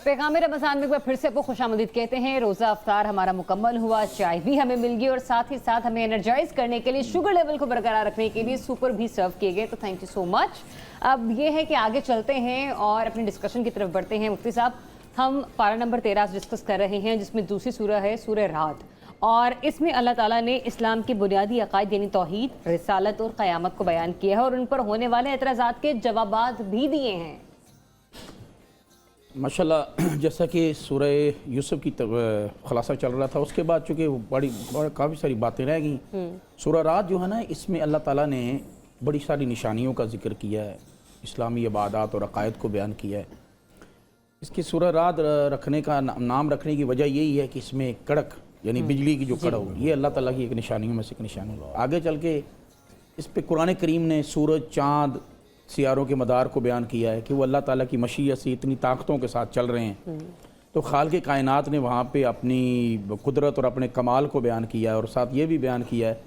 पैगाम रमज़ान में एक बार फिर से आपको खुशामदीद कहते हैं। रोज़ा अफ्तार हमारा मुकम्मल हुआ, चाय भी हमें मिल गई और साथ ही साथ हमें एनर्जाइज करने के लिए, शुगर लेवल को बरकरार रखने के लिए सूपर भी सर्व किए गए। तो थैंक यू सो मच। अब ये है कि आगे चलते हैं और अपनी डिस्कशन की तरफ बढ़ते हैं। मुफ्ती साहब, हम पारा नंबर 13 डिस्कस कर रहे हैं, जिसमें दूसरी सूरह है सूरह रात, और इसमें अल्लाह ताला ने इस्लाम की बुनियादी अकायद यानी तौहीद, रिसालत और क़यामत को बयान किया है और उन पर होने वाले एतराज़ात के जवाबात भी दिए हैं। माशाल्लाह, जैसा कि सूरह यूसुफ की खुलासा चल रहा था, उसके बाद चूँकि काफ़ी सारी बातें रह गई। सूरह रात जो है ना, इसमें अल्लाह ताला ने बड़ी सारी निशानियों का जिक्र किया है, इस्लामी इबादत और अकायद को बयान किया है। इसकी सूरह रात रखने का नाम रखने की वजह यही है कि इसमें कड़क यानी बिजली की जो कड़क हो, ये अल्लाह ताला की एक निशानियों में से एक निशानी है। आगे चल के इस पे कुरान करीम ने सूरज, चाँद, सियारों के मदार को बयान किया है कि वो अल्लाह ताला की मशीयत से इतनी ताकतों के साथ चल रहे हैं। तो खालिक़ कायनात ने वहाँ पे अपनी कुदरत और अपने कमाल को बयान किया है और साथ ये भी बयान किया है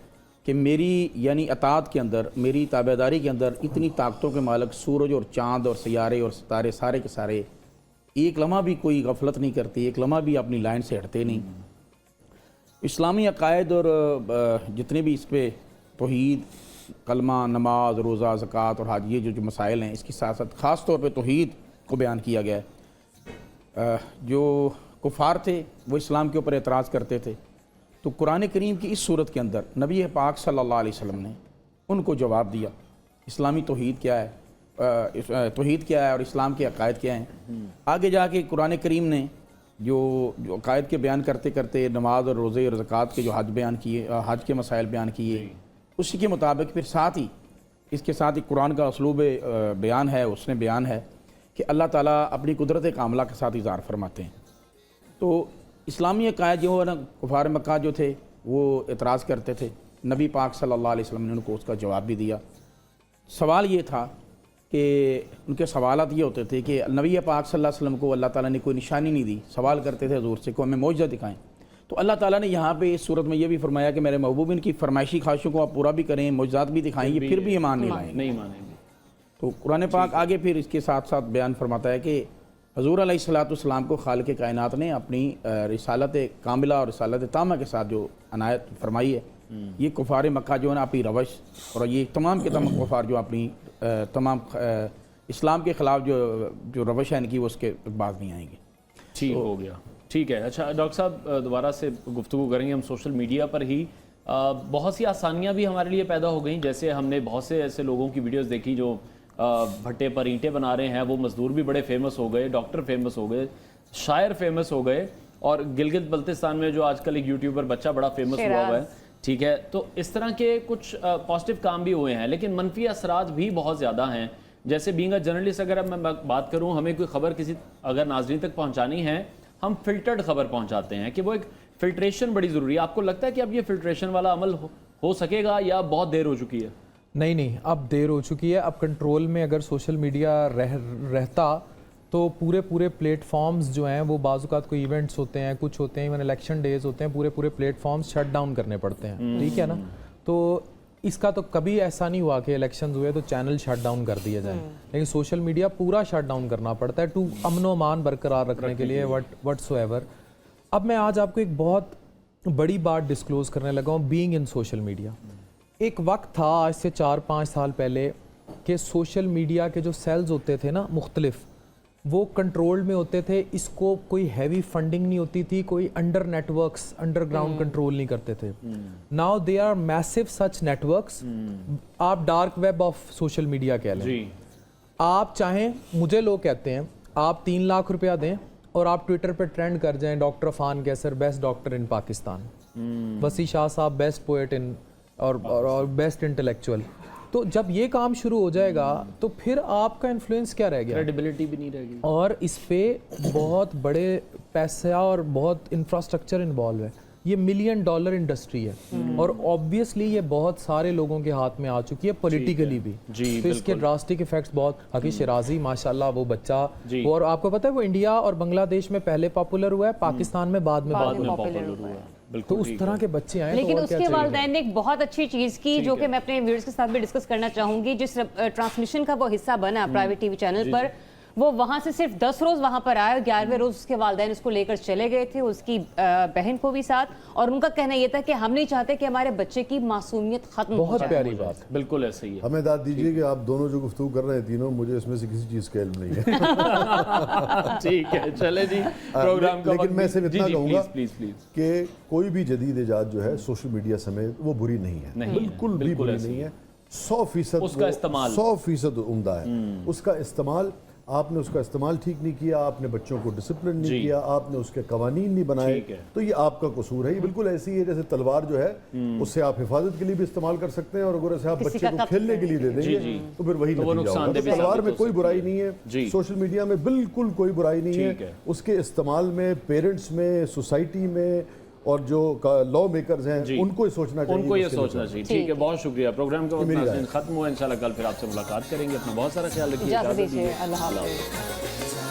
कि मेरी यानी अताअत के अंदर, मेरी ताबेदारी के अंदर इतनी ताकतों के मालिक सूरज और चाँद और सियारे और सितारे सारे के सारे एक लम्हा भी कोई गफलत नहीं करती, एक लम्हा भी अपनी लाइन से हटते नहीं। इस्लामी अकायद और जितने भी इस पर तौहीद, कलमा, नमाज, रोज़ा, ज़कात और हज, ये जो मसाइल हैं, इसकी साथ साथ ख़ास तौर पे तौहीद को बयान किया गया है। जो कुफ़ार थे वो इस्लाम के ऊपर एतराज़ करते थे, तो कुरान करीम की इस सूरत के अंदर नबी पाक सल्लल्लाहु अलैहि वसल्लम ने उनको जवाब दिया। इस्लामी तौहीद क्या है, तौहीद क्या है और इस्लाम के अकायद क्या हैं। आगे जाके कुरान करीम ने जो अकायद के बयान करते करते नमाज और रोज़े और ज़कात के जो हज बयान किए, हज के मसाइल बयान किए, उसी के मुताबिक फिर साथ ही इसके साथ ही कुरान का उसलूब बयान है, उसने बयान है कि अल्लाह ताला अपनी कुदरत कामला के साथ इज़हार फरमाते हैं। तो इस्लामी अकायद जो है ना, कुफार मक्का जो थे वो एतराज़ करते थे, नबी पाक सल्लल्लाहु अलैहि वसल्लम ने उनको उसका जवाब भी दिया। सवाल ये था कि उनके सवालात ये होते थे कि नबी पाक सल्लल्लाहु अलैहि वसल्लम को अल्लाह ताला ने कोई निशानी नहीं दी। सवाल करते थे हज़ूर से को हमें मौजज़ा दिखाएं। तो अल्लाह ताला ने यहाँ पे इस सूरत में ये भी फरमाया कि मेरे महबूब इनकी फरमाइशी ख्वाहिशों को आप पूरा भी करें, मौजज़ात भी दिखाएंगे, फिर भी ईमान नहीं मानेंगे। तो कुरान पाक आगे फिर इसके साथ साथ बयान फरमाता है कि हज़ूर अलैहिस्सलाम को खालिक़ कायनात ने अपनी रिसालत कामिला और रिसालत तामा के साथ जो अनायत फरमाई है, ये कुफार मक्का जो है ना अपनी रवश और ये तमाम के तमाम कुफार जो अपनी तमाम इस्लाम के ख़िलाफ़ जो रवश है इनकी, वो उसके बाज नहीं आएंगे। ठीक हो गया, ठीक है। अच्छा डॉक्टर साहब, दोबारा से गुफ्तगू करेंगे हम सोशल मीडिया पर ही। बहुत सी आसानियाँ भी हमारे लिए पैदा हो गई, जैसे हमने बहुत से ऐसे लोगों की वीडियोस देखी जो भट्टे पर ईंटें बना रहे हैं, वो मज़दूर भी बड़े फेमस हो गए, डॉक्टर फेमस हो गए, शायर फेमस हो गए, और गिलगित बल्तिस्तान में जो आजकल एक यूट्यूबर बच्चा बड़ा फेमस हुआ है, ठीक है। तो इस तरह के कुछ पॉजिटिव काम भी हुए हैं, लेकिन मनफी असरात भी बहुत ज़्यादा हैं। जैसे बीइंग अ जर्नलिस्ट अगर अब मैं बात करूँ, हमें कोई ख़बर किसी अगर नाज़रीन तक पहुँचानी है, हम फ़िल्टर्ड ख़बर पहुँचाते हैं कि वो एक फ़िल्ट्रेशन बड़ी ज़रूरी है। आपको लगता है कि अब ये फ़िल्ट्रेशन वाला अमल हो सकेगा या बहुत देर हो चुकी है? नहीं, अब देर हो चुकी है। अब कंट्रोल में अगर सोशल मीडिया रहता तो पूरे प्लेटफॉर्म्स जो हैं वो बाज़-औक़ात कोई इवेंट्स होते हैं, कुछ होते हैं, इवन इलेक्शन डेज़ होते हैं, पूरे प्लेटफॉर्म्स शट डाउन करने पड़ते हैं, ठीक है ना। तो इसका तो कभी ऐसा नहीं हुआ कि इलेक्शंस हुए तो चैनल शट डाउन कर दिया जाए, लेकिन सोशल मीडिया पूरा शट डाउन करना पड़ता है टू अमन अमान बरकरार रखने के लिए व्हाटसोएवर। अब मैं आज आपको एक बहुत बड़ी बात डिस्क्लोज़ करने लगा हूँ, बीइंग इन सोशल मीडिया। एक वक्त था आज से 4-5 साल पहले कि सोशल मीडिया के जो सेल्स होते थे ना मुख्तलिफ, वो कंट्रोल्ड में होते थे, इसको कोई हैवी फंडिंग नहीं होती थी, कोई अंडर नेटवर्क्स अंडरग्राउंड कंट्रोल नहीं करते थे। Now they are massive such networks. आप dark web of social media कह लें। आप चाहें, मुझे लोग कहते हैं आप 3 लाख रुपया दें और आप ट्विटर पर ट्रेंड कर जाएं, डॉक्टर अफान कैसर बेस्ट डॉक्टर इन पाकिस्तान, वसी शाह साहब बेस्ट पोएट इन और बेस्ट इंटेलेक्चुअल। तो जब ये काम शुरू हो जाएगा तो फिर आपका इन्फ्लुएंस क्या रह गया? क्रेडिबिलिटी भी नहीं रहेगी। और इस पे बहुत बड़े पैसा और बहुत इंफ्रास्ट्रक्चर इन्वॉल्व है। ये $1 मिलियन इंडस्ट्री है और ऑब्वियसली ये बहुत सारे लोगों के हाथ में आ चुकी है पॉलिटिकली भी। तो इसके ड्रास्टिक इफेक्ट्स बहुत। हकी शिराजी माशाल्लाह वो बच्चा, और आपको पता है वो इंडिया और बांग्लादेश में पहले पॉपुलर हुआ है, पाकिस्तान में बाद में पॉपुलर हुआ है। तो उस तरह के बच्चे आए। लेकिन उसके वालिदैन ने एक बहुत अच्छी चीज़ की जो कि मैं अपने व्यूअर्स के साथ भी डिस्कस करना चाहूँगी। जिस ट्रांसमिशन का वो हिस्सा बना प्राइवेट टीवी चैनल पर, वो वहाँ से सिर्फ 10 रोज़ वहाँ पर आए, 11वें रोज़ उसके वालिदैन उसको लेकर चले गए थे, उसकी बहन को भी साथ, और उनका कहना ये था कि हम नहीं चाहते कि हमारे बच्चे की मासूमियत खत्म हो बहुत जाए। प्यारी बात है। बिल्कुल ऐसे ही है। हमें दाद दीजिए कि आप दोनों जो गुफ्तगू कर रहे हैं तीनों, मुझे इसमें से किसी चीज़ का इल्म नहीं है। ठीक है, चले जी प्रोग्राम का लेकिन मैं सिर्फ इतना कहूँगा प्लीज प्लीज कि कोई भी जदीद इजाद जो है सोशल मीडिया समेत वो बुरी नहीं है, नहीं है, बिल्कुल भी बिल्कुल बुरी ऐसी नहीं है। 100% उसका इस्तेमाल 100% उम्दा है। उसका इस्तेमाल, आपने उसका इस्तेमाल ठीक नहीं किया, आपने बच्चों को डिसिप्लिन नहीं किया, आपने उसके कवानीन नहीं बनाए, ठीक है। तो ये आपका कसूर है। ये बिल्कुल ऐसी है जैसे तलवार जो है उससे आप हिफाजत के लिए भी इस्तेमाल कर सकते हैं, और अगर उसे आप किसी बच्चे का को कत्ल खेलने के लिए दे देंगे तो फिर वही तो वो नतीजा होगा। नुकसानदेह तो भी तलवार साबित में हो कोई सकती बुराई है। नहीं जी। है, सोशल मीडिया में बिल्कुल कोई बुराई नहीं ठीक है। है। उसके इस्तेमाल में पेरेंट्स में, सोसाइटी में, और जो लॉ मेकर्स हैं उनको ही सोचना चाहिए, उनको ये उसके लिए सोचना चाहिए। ठीक है, बहुत शुक्रिया। प्रोग्राम का वक्त मेरी राय नाज़रीन खत्म हुआ, इंशाल्लाह कल फिर आपसे मुलाकात करेंगे। अपना बहुत सारा ख्याल रखिए। इजाज़त इजाज़त दीजिए, दीजिए। अल्लाह हाफ़िज़।